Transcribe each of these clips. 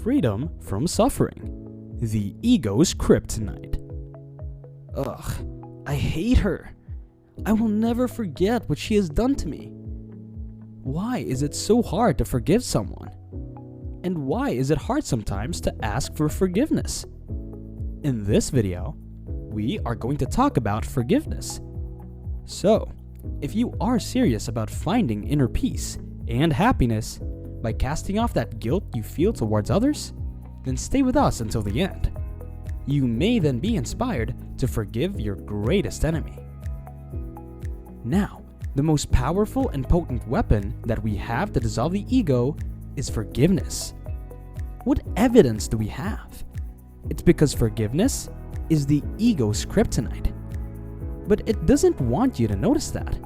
freedom from suffering. The ego's kryptonite. Ugh, I hate her. I will never forget what she has done to me. Why is it so hard to forgive someone? And why is it hard sometimes to ask for forgiveness? In this video, we are going to talk about forgiveness. So, if you are serious about finding inner peace and happiness by casting off that guilt you feel towards others, then stay with us until the end. You may then be inspired to forgive your greatest enemy. Now, the most powerful and potent weapon that we have to dissolve the ego is forgiveness. What evidence do we have? It's because forgiveness is the ego's kryptonite. But it doesn't want you to notice that.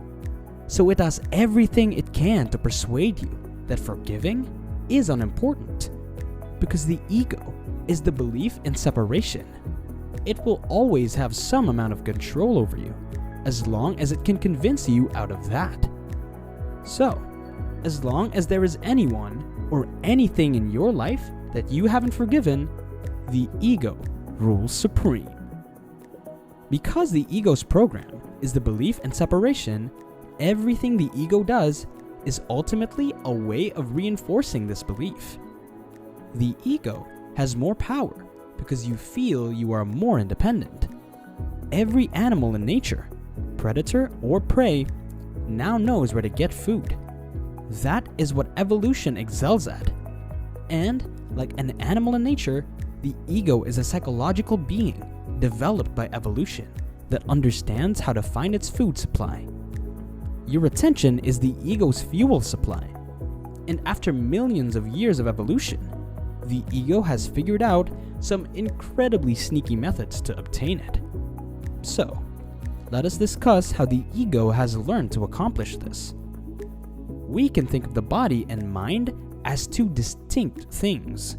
So it does everything it can to persuade you that forgiving is unimportant. Because the ego is the belief in separation. It will always have some amount of control over you, as long as it can convince you out of that. So, as long as there is anyone or anything in your life that you haven't forgiven, the ego rules supreme. Because the ego's program is the belief in separation, everything the ego does is ultimately a way of reinforcing this belief. The ego has more power because you feel you are more independent. Every animal in nature, predator or prey, now knows where to get food. That is what evolution excels at. And, like an animal in nature, the ego is a psychological being developed by evolution that understands how to find its food supply. Your attention is the ego's fuel supply. And after millions of years of evolution, the ego has figured out some incredibly sneaky methods to obtain it. So, let us discuss how the ego has learned to accomplish this. We can think of the body and mind as two distinct things.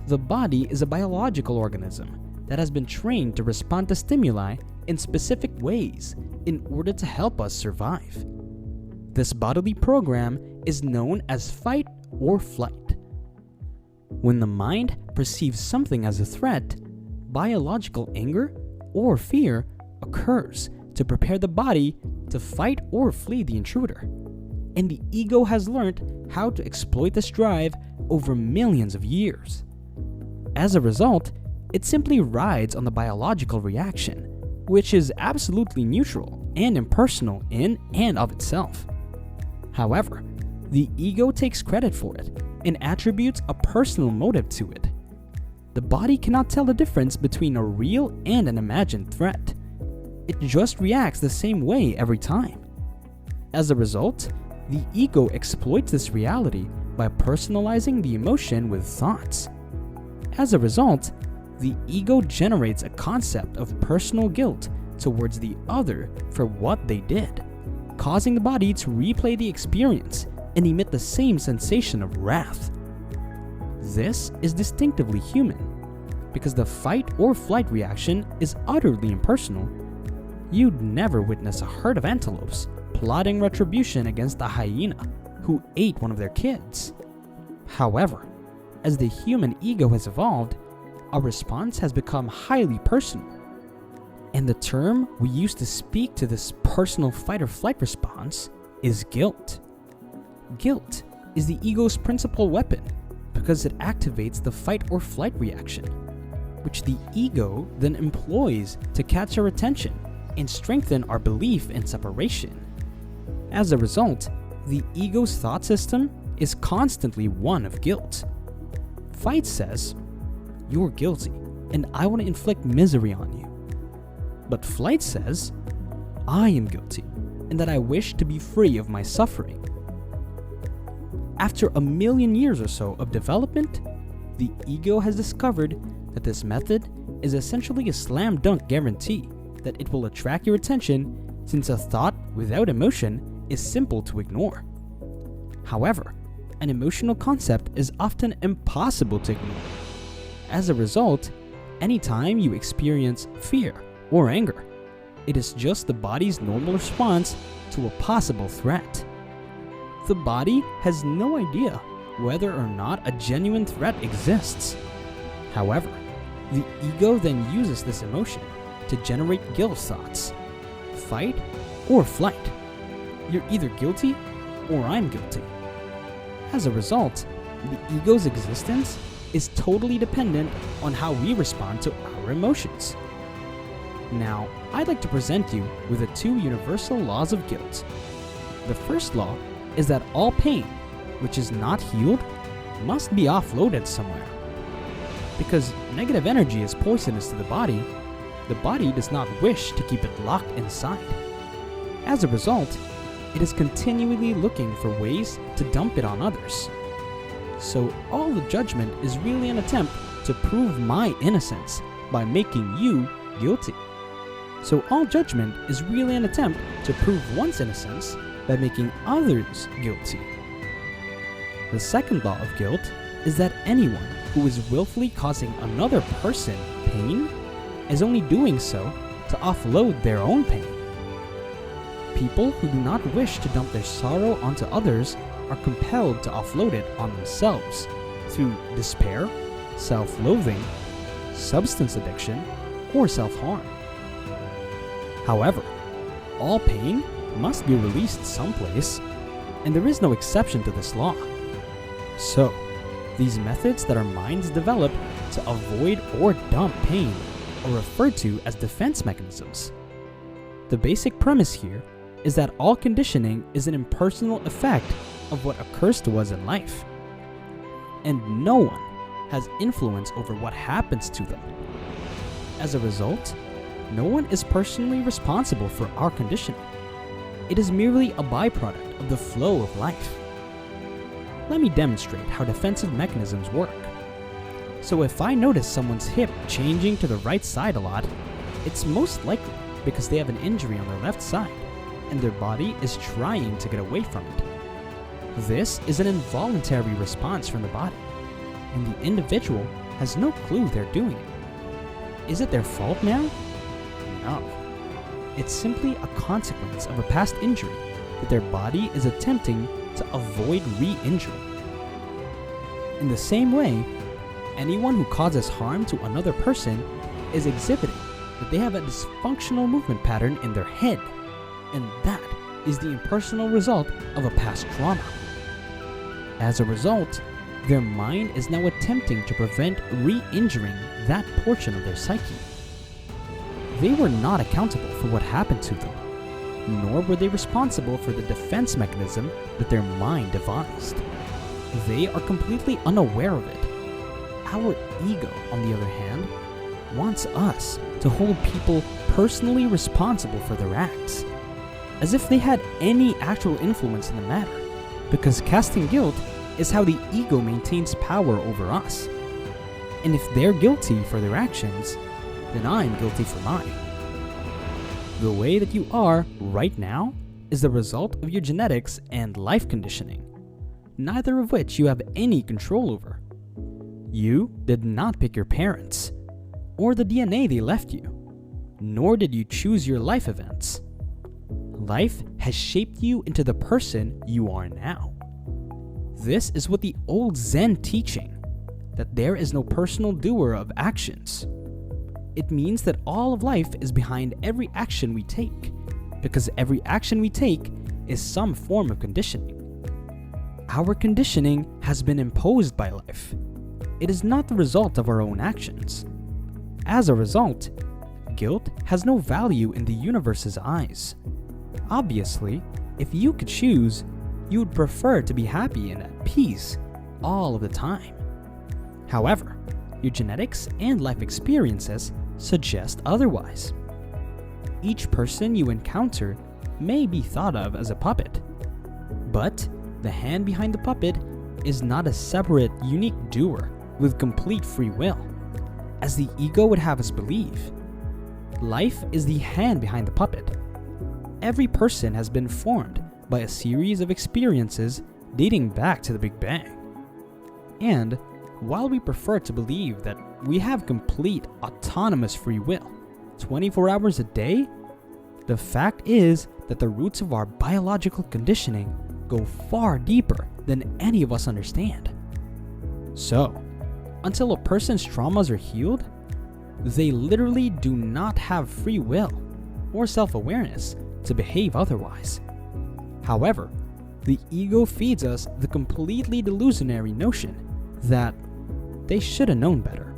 The body is a biological organism that has been trained to respond to stimuli in specific ways in order to help us survive. This bodily program is known as fight or flight. When the mind perceives something as a threat, biological anger or fear occurs to prepare the body to fight or flee the intruder. And the ego has learned how to exploit this drive over millions of years. As a result, it simply rides on the biological reaction, which is absolutely neutral and impersonal in and of itself. However, the ego takes credit for it and attributes a personal motive to it. The body cannot tell the difference between a real and an imagined threat. It just reacts the same way every time. As a result, the ego exploits this reality by personalizing the emotion with thoughts. As a result, the ego generates a concept of personal guilt towards the other for what they did, causing the body to replay the experience and emit the same sensation of wrath. This is distinctively human, because the fight or flight reaction is utterly impersonal. You'd never witness a herd of antelopes plotting retribution against a hyena who ate one of their kids. However, as the human ego has evolved, our response has become highly personal. And the term we use to speak to this personal fight or flight response is guilt. Guilt is the ego's principal weapon because it activates the fight or flight reaction, which the ego then employs to catch our attention and strengthen our belief in separation. As a result, the ego's thought system is constantly one of guilt. Fight says, "You're guilty, and I want to inflict misery on you." But flight says, "I am guilty, and that I wish to be free of my suffering." After a million years or so of development, the ego has discovered that this method is essentially a slam dunk guarantee that it will attract your attention, since a thought without emotion is simple to ignore. However, an emotional concept is often impossible to ignore. As a result, anytime you experience fear or anger, it is just the body's normal response to a possible threat. The body has no idea whether or not a genuine threat exists. However, the ego then uses this emotion to generate guilt thoughts, fight or flight. You're either guilty or I'm guilty. As a result, the ego's existence is totally dependent on how we respond to our emotions. Now, I'd like to present you with the two universal laws of guilt. The first law is that all pain, which is not healed, must be offloaded somewhere. Because negative energy is poisonous to the body does not wish to keep it locked inside. As a result, it is continually looking for ways to dump it on others. So all the judgment is really an attempt to prove my innocence by making you guilty. So all judgment is really an attempt to prove one's innocence by making others guilty. The second law of guilt is that anyone who is willfully causing another person pain is only doing so to offload their own pain. People who do not wish to dump their sorrow onto others are compelled to offload it on themselves through despair, self-loathing, substance addiction, or self-harm. However, all pain must be released someplace, and there is no exception to this law. So, these methods that our minds develop to avoid or dump pain are referred to as defense mechanisms. The basic premise here is that all conditioning is an impersonal effect of what occurs to us in life, and no one has influence over what happens to them. As a result, no one is personally responsible for our conditioning. It is merely a byproduct of the flow of life. Let me demonstrate how defensive mechanisms work. So if I notice someone's hip changing to the right side a lot, it's most likely because they have an injury on their left side, and their body is trying to get away from it. This is an involuntary response from the body, and the individual has no clue they're doing it. Is it their fault now? No. It's simply a consequence of a past injury that their body is attempting to avoid re-injury. In the same way, anyone who causes harm to another person is exhibiting that they have a dysfunctional movement pattern in their head, and that is the impersonal result of a past trauma. As a result, their mind is now attempting to prevent re-injuring that portion of their psyche. They were not accountable for what happened to them, nor were they responsible for the defense mechanism that their mind devised. They are completely unaware of it. Our ego, on the other hand, wants us to hold people personally responsible for their acts, as if they had any actual influence in the matter, because casting guilt is how the ego maintains power over us. And if they're guilty for their actions, then I'm guilty for mine. The way that you are right now is the result of your genetics and life conditioning, neither of which you have any control over. You did not pick your parents, or the DNA they left you, nor did you choose your life events. Life has shaped you into the person you are now. This is what the old Zen teaching, that there is no personal doer of actions. It means that all of life is behind every action we take, because every action we take is some form of conditioning. Our conditioning has been imposed by life. It is not the result of our own actions. As a result, guilt has no value in the universe's eyes. Obviously, if you could choose, you would prefer to be happy and at peace all of the time. However, your genetics and life experiences suggest otherwise. Each person you encounter may be thought of as a puppet, but the hand behind the puppet is not a separate, unique doer with complete free will, as the ego would have us believe. Life is the hand behind the puppet. Every person has been formed by a series of experiences dating back to the Big Bang. And while we prefer to believe that we have complete autonomous free will 24 hours a day, the fact is that the roots of our biological conditioning go far deeper than any of us understand. So, until a person's traumas are healed, they literally do not have free will or self-awareness to behave otherwise. However, the ego feeds us the completely delusionary notion that they should have known better.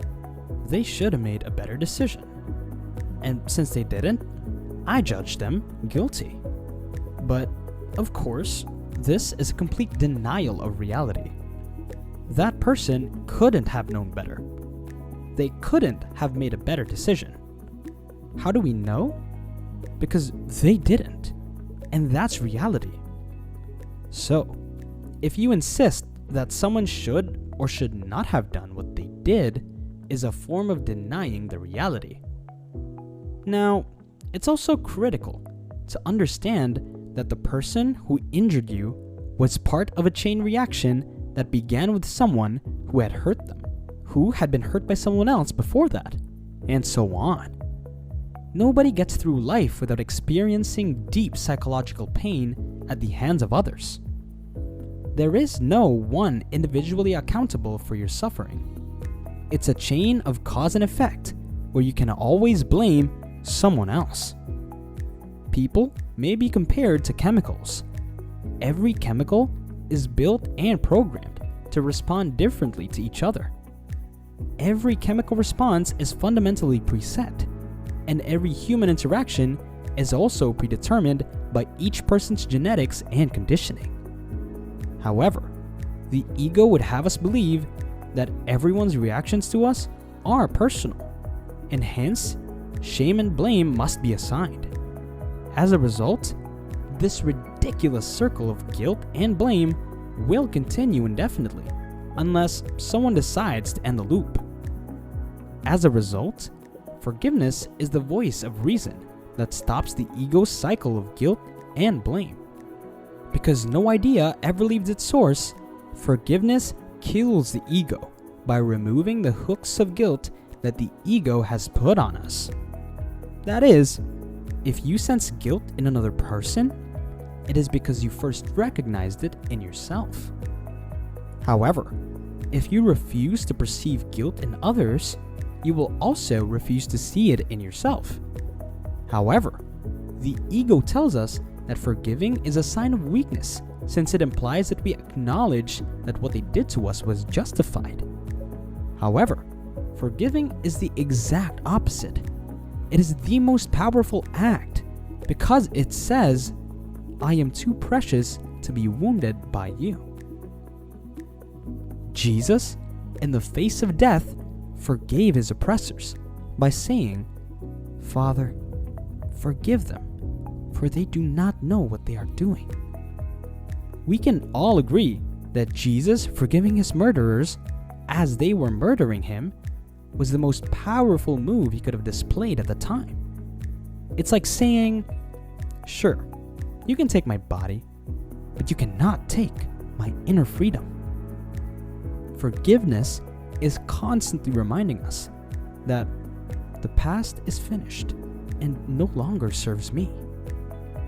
They should have made a better decision. And since they didn't, I judge them guilty. But, of course, this is a complete denial of reality. That person couldn't have known better. They couldn't have made a better decision. How do we know? Because they didn't. And that's reality. So, if you insist that someone should or should not have done what they did, is a form of denying the reality. Now, it's also critical to understand that the person who injured you was part of a chain reaction that began with someone who had hurt them, who had been hurt by someone else before that, and so on. Nobody gets through life without experiencing deep psychological pain at the hands of others. There is no one individually accountable for your suffering. It's a chain of cause and effect where you can always blame someone else. People may be compared to chemicals. Every chemical is built and programmed to respond differently to each other. Every chemical response is fundamentally preset, and every human interaction is also predetermined by each person's genetics and conditioning. However, the ego would have us believe that everyone's reactions to us are personal, and hence, shame and blame must be assigned. As a result, this ridiculous circle of guilt and blame will continue indefinitely unless someone decides to end the loop. As a result, forgiveness is the voice of reason that stops the ego's cycle of guilt and blame. Because no idea ever leaves its source, forgiveness kills the ego by removing the hooks of guilt that the ego has put on us. That is, if you sense guilt in another person, it is because you first recognized it in yourself. However, if you refuse to perceive guilt in others, you will also refuse to see it in yourself. However, the ego tells us that forgiving is a sign of weakness, since it implies that we acknowledge that what they did to us was justified. However, forgiving is the exact opposite. It is the most powerful act because it says, "I am too precious to be wounded by you." Jesus, in the face of death, forgave his oppressors by saying, "Father, forgive them, for they do not know what they are doing." We can all agree that Jesus forgiving his murderers as they were murdering him was the most powerful move he could have displayed at the time. It's like saying, "Sure, you can take my body, but you cannot take my inner freedom." Forgiveness is constantly reminding us that the past is finished and no longer serves me.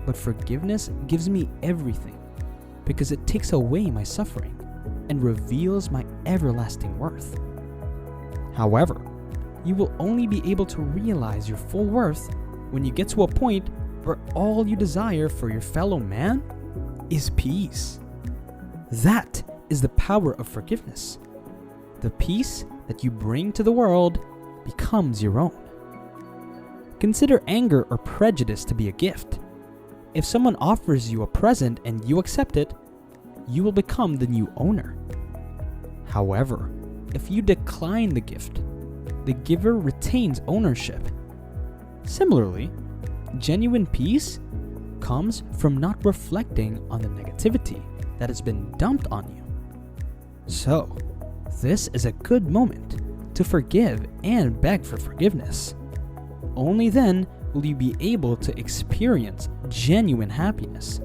But forgiveness gives me everything because it takes away my suffering and reveals my everlasting worth. However, you will only be able to realize your full worth when you get to a point where all you desire for your fellow man is peace. That is the power of forgiveness. The peace that you bring to the world becomes your own. Consider anger or prejudice to be a gift. If someone offers you a present and you accept it, you will become the new owner. However, if you decline the gift, the giver retains ownership. Similarly, genuine peace comes from not reflecting on the negativity that has been dumped on you. So, this is a good moment to forgive and beg for forgiveness. Only then will you be able to experience genuine happiness.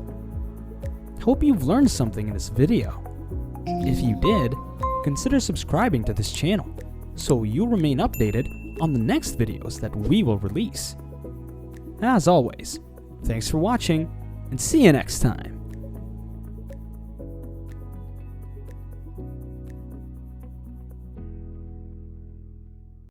Hope you've learned something in this video. If you did, consider subscribing to this channel so you'll remain updated on the next videos that we will release. As always, thanks for watching and see you next time.